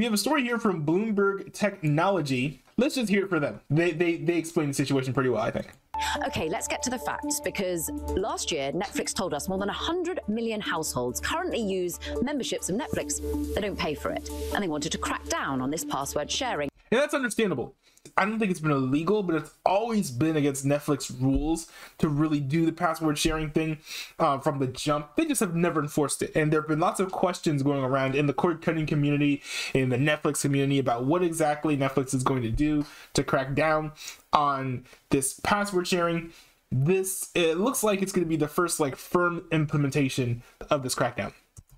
We have a story here from Bloomberg Technology. Let's just hear it for them. They explain the situation pretty well, I think. Okay, let's get to the facts, because last year Netflix told us more than 100 million households currently use memberships of Netflix. They don't pay for it, and they wanted to crack down on this password sharing. Yeah, that's understandable. I don't think it's been illegal, but it's always been against Netflix rules to really do the password sharing thing from the jump. They just have never enforced it. And there have been lots of questions going around in the cord cutting community, in the Netflix community, about what exactly Netflix is going to do to crack down on this password sharing. It looks like it's going to be the first like firm implementation of this crackdown.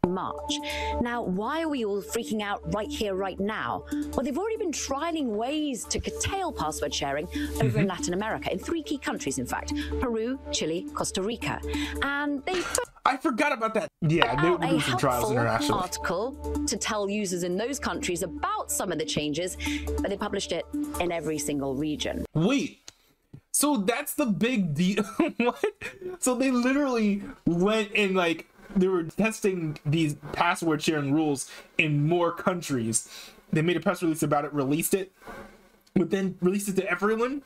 March. Now, why are we all freaking out right here, right now? Well, they've already been trialing ways to curtail password sharing over in Latin America, in 3 key countries, in fact: Peru, Chile, Costa Rica. And they I forgot about that. Yeah, they were doing some trials internationally. Article to tell users in those countries about some of the changes, but they published it in every single region. Wait. So that's the big deal? What? So they literally went and like they were testing these password sharing rules in more countries. They made a press release about it, released it, but then released it to everyone.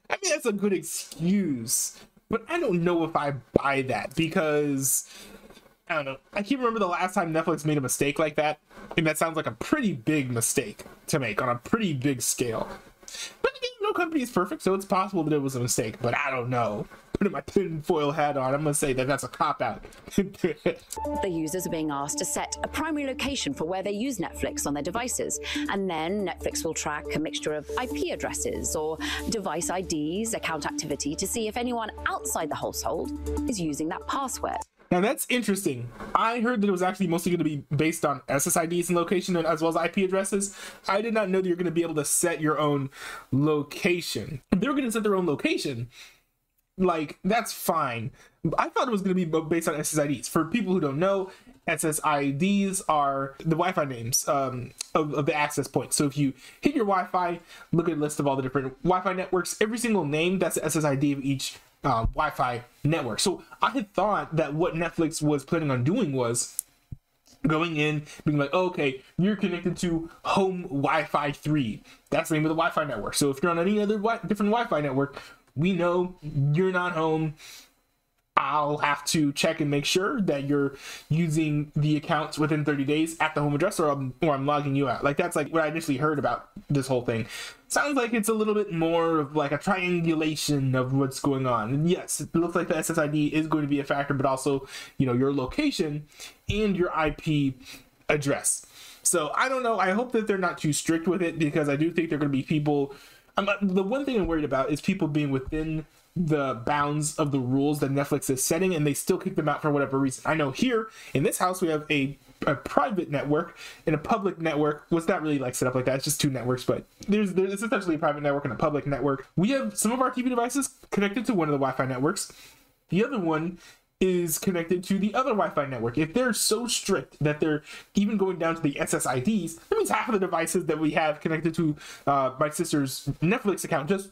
I mean, that's a good excuse, but I don't know if I buy that, because I don't know. I can't remember the last time Netflix made a mistake like that, and that sounds like a pretty big mistake to make on a pretty big scale. But again, no company is perfect, so it's possible that it was a mistake, but I don't know. Putting my tinfoil hat on, I'm gonna say that that's a cop-out. The users are being asked to set a primary location for where they use Netflix on their devices, and then Netflix will track a mixture of IP addresses or device IDs, account activity, to see if anyone outside the household is using that password. Now that's interesting. I heard that it was actually mostly going to be based on SSIDs and location, as well as IP addresses. I did not know that you're going to be able to set your own location. If they were going to set their own location, like, that's fine. I thought it was going to be based on SSIDs. For people who don't know, SSIDs are the Wi-Fi names of the access points. So if you hit your Wi-Fi, look at a list of all the different Wi-Fi networks. Every single name, that's the SSID of each Wi-Fi network. So I had thought that what Netflix was planning on doing was going in, being like, oh, okay, you're connected to home Wi-Fi 3. That's the name of the Wi-Fi network. So if you're on any other different Wi-Fi network, we know you're not home. I'll have to check and make sure that you're using the accounts within 30 days at the home address, or I'm logging you out. Like, that's like what I initially heard about this whole thing. Sounds like it's a little bit more of like a triangulation of what's going on. And yes, it looks like the SSID is going to be a factor, but also, you know, your location and your IP address. So I don't know. I hope that they're not too strict with it, because I do think they're going to be people. The one thing I'm worried about is people being within the bounds of the rules that Netflix is setting, and they still kick them out for whatever reason. I know here in this house we have a private network and a public network. Well, it's not really like set up like that. It's just 2 networks, but it's essentially a private network and a public network. We have some of our TV devices connected to one of the Wi-Fi networks. The other one is connected to the other Wi-Fi network. If they're so strict that they're even going down to the SSIDs, that means half of the devices that we have connected to my sister's Netflix account just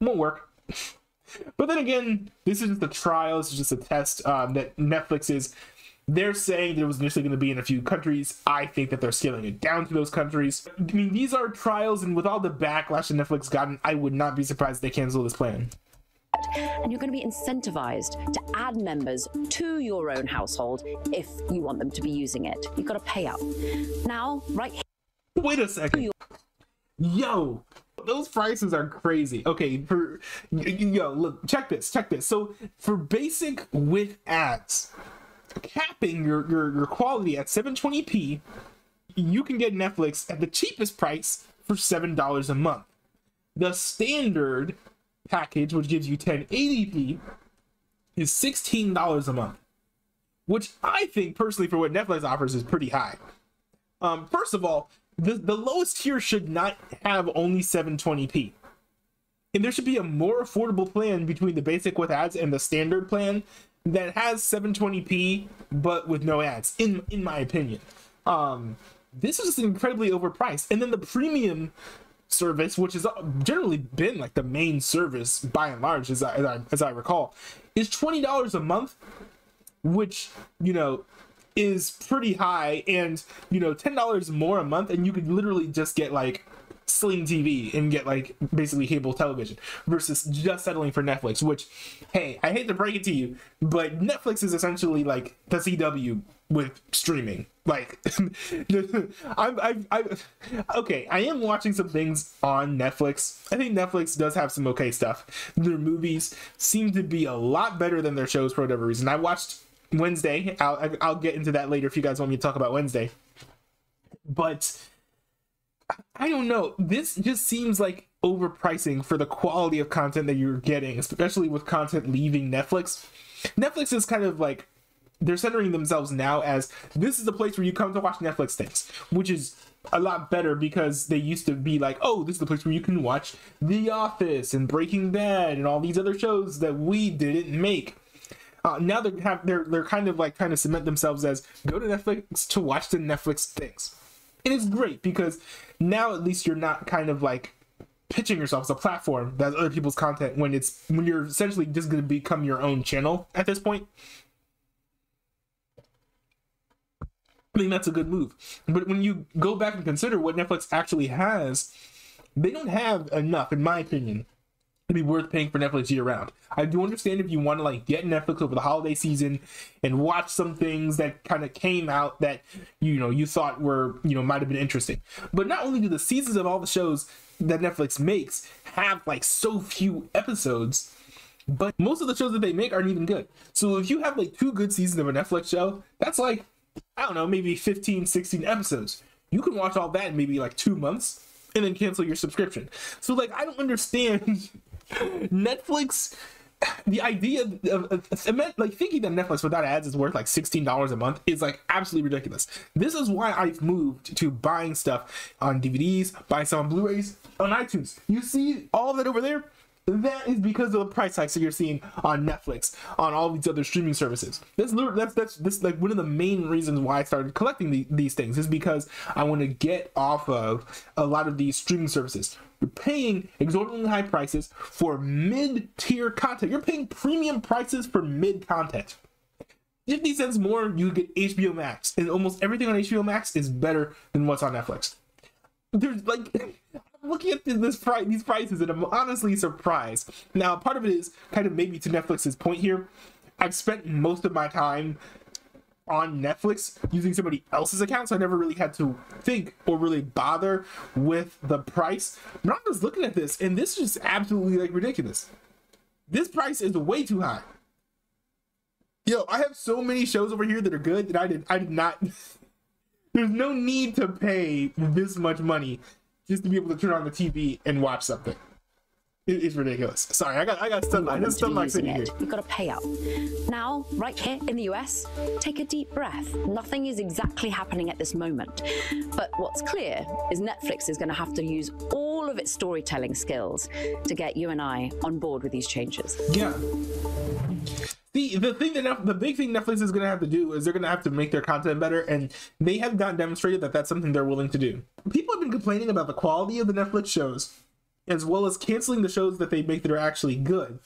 won't work. But then again, this is just a trial. This is just a test that Netflix is. They're saying that it was initially going to be in a few countries. I think that they're scaling it down to those countries. I mean, these are trials, and with all the backlash that Netflix gotten, I would not be surprised if they cancel this plan. And you're going to be incentivized to add members to your own household if you want them to be using it. You've got to pay up. Now, right here. Wait a second. Yo, those prices are crazy. Okay, yo, look, check this. So for basic with ads, capping your quality at 720p, you can get Netflix at the cheapest price for $7 a month. The standard package, which gives you 1080p, is $16 a month, which I think personally for what Netflix offers is pretty high. First of all, the lowest tier should not have only 720p, and there should be a more affordable plan between the basic with ads and the standard plan that has 720p but with no ads, in my opinion. This is just incredibly overpriced. And then the premium service, which has generally been like the main service by and large, as I recall, is $20 a month, which, you know, is pretty high, and you know, $10 more a month and you could literally just get like Sling TV and get like basically cable television, versus just settling for Netflix, which, hey, I hate to break it to you, but Netflix is essentially like the CW with streaming. Like okay, I am watching some things on Netflix. I think Netflix does have some okay stuff. Their movies seem to be a lot better than their shows for whatever reason. I watched Wednesday. I'll get into that later if you guys want me to talk about Wednesday. But I don't know. This just seems like overpricing for the quality of content that you're getting, especially with content leaving Netflix. Netflix is kind of like, they're centering themselves now as this is the place where you come to watch Netflix things, which is a lot better, because they used to be like, oh, this is the place where you can watch The Office and Breaking Bad and all these other shows that we didn't make. Now they're kind of like trying to cement themselves as go to Netflix to watch the Netflix things. And it's great because now at least you're not kind of like pitching yourself as a platform that's other people's content when you're essentially just going to become your own channel at this point. I think that's a good move. But when you go back and consider what Netflix actually has, they don't have enough, in my opinion, to be worth paying for Netflix year round. I do understand if you want to like get Netflix over the holiday season and watch some things that kind of came out that you thought were might have been interesting. But not only do the seasons of all the shows that Netflix makes have like so few episodes, but most of the shows that they make aren't even good. So if you have like 2 good seasons of a Netflix show, that's like, I don't know, maybe 15, 16 episodes. You can watch all that in maybe like 2 months and then cancel your subscription. So like, I don't understand Netflix, the idea of like thinking that Netflix without ads is worth like $16 a month is like absolutely ridiculous. This is why I've moved to buying stuff on DVDs, buying some on Blu-rays, on iTunes. You see all of that over there? That is because of the price hikes that you're seeing on Netflix, on all these other streaming services. That's like one of the main reasons why I started collecting these things, is because I want to get off of a lot of these streaming services. You're paying exorbitantly high prices for mid-tier content. You're paying premium prices for mid content. 50 cents more, you get HBO Max, and almost everything on HBO Max is better than what's on Netflix. There's like, I'm looking at these prices and I'm honestly surprised. Now, part of it is kind of maybe to Netflix's point here. I've spent most of my time on Netflix using somebody else's account, so I never really had to think or really bother with the price. But I'm just looking at this, and this is just absolutely like ridiculous. This price is way too high. Yo, I have so many shows over here that are good that I did not. There's no need to pay this much money just to be able to turn on the TV and watch something. It's ridiculous. Sorry, I got stuff. I just stuff like sitting here. You've got a payout. Now, right here in the US, take a deep breath. Nothing is exactly happening at this moment. But what's clear is Netflix is going to have to use all of its storytelling skills to get you and I on board with these changes. Yeah. The big thing Netflix is going to have to do is they're going to have to make their content better, and they have not demonstrated that that's something they're willing to do. People have been complaining about the quality of the Netflix shows, as well as canceling the shows that they make that are actually good,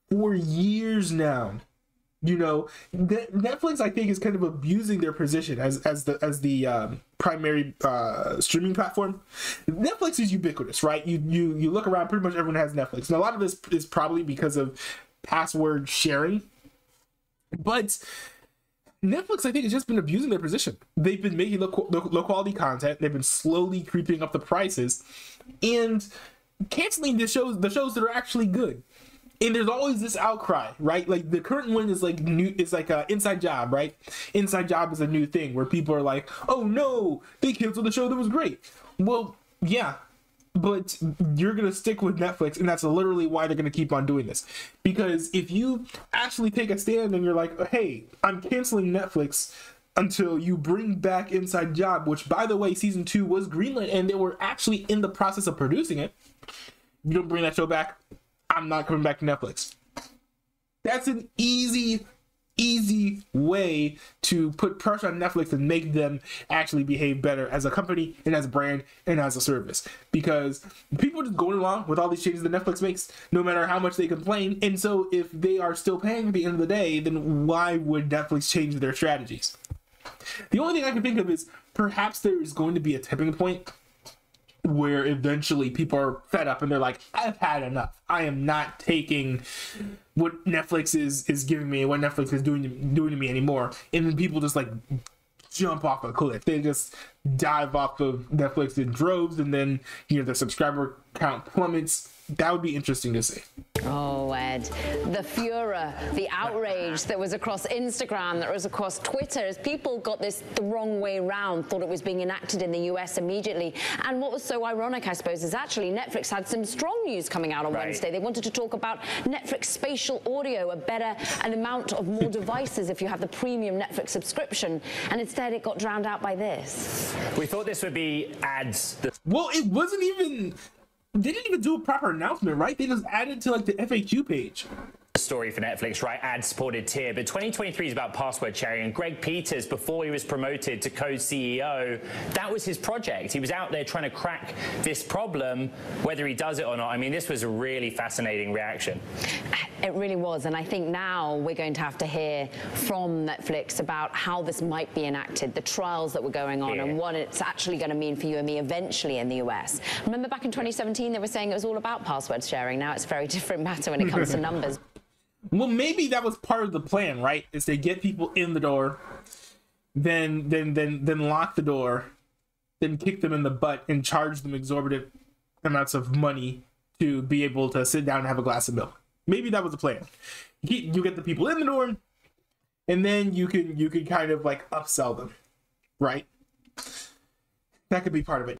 for years now. Netflix, I think, is kind of abusing their position as the primary streaming platform. Netflix is ubiquitous, right? You look around, pretty much everyone has Netflix, and a lot of this is probably because of password sharing. But Netflix, I think, has just been abusing their position. They've been making low quality content. They've been slowly creeping up the prices and canceling the shows that are actually good. And there's always this outcry, right? Like the current one is like new. It's like Inside Job, right? Inside Job is a new thing where people are like, "Oh no, they canceled the show that was great." Well, yeah. But you're going to stick with Netflix, and that's literally why they're going to keep on doing this. Because if you actually take a stand and you're like, hey, I'm canceling Netflix until you bring back Inside Job, which, by the way, season 2 was greenlit, and they were actually in the process of producing it. If you don't bring that show back, I'm not coming back to Netflix. That's an easy way to put pressure on Netflix and make them actually behave better as a company and as a brand and as a service, because people are just going along with all these changes that Netflix makes no matter how much they complain. And so if they are still paying at the end of the day, then why would Netflix change their strategies? The only thing I can think of is perhaps there is going to be a tipping point where eventually people are fed up and they're like, I've had enough. I am not taking what Netflix is giving me, what Netflix is doing to me anymore. And then people just like jump off a cliff. They just dive off of Netflix in droves, and then the subscriber count plummets. That would be interesting to see. Oh, Ed, the furor, the outrage that was across Instagram, that was across Twitter, as people got this the wrong way round, thought it was being enacted in the US immediately. And what was so ironic, I suppose, is actually Netflix had some strong news coming out on Wednesday. They wanted to talk about Netflix spatial audio, an amount of more devices if you have the premium Netflix subscription. And instead it got drowned out by this. We thought this would be ads. Well, it wasn't even... They didn't even do a proper announcement, right? They just added to like the FAQ page. Story for Netflix, right? Ad-supported tier. But 2023 is about password sharing. And Greg Peters, before he was promoted to co-CEO, that was his project. He was out there trying to crack this problem, whether he does it or not. I mean, this was a really fascinating reaction. It really was. And I think now we're going to have to hear from Netflix about how this might be enacted, the trials that were going on, and what it's actually going to mean for you and me eventually in the US. Remember back in 2017, they were saying it was all about password sharing. Now it's a very different matter when it comes to numbers. Well, maybe that was part of the plan, right? Is they get people in the door, then lock the door, then kick them in the butt and charge them exorbitant amounts of money to be able to sit down and have a glass of milk. Maybe that was the plan. You get the people in the door, and then you can kind of like upsell them, right? That could be part of it.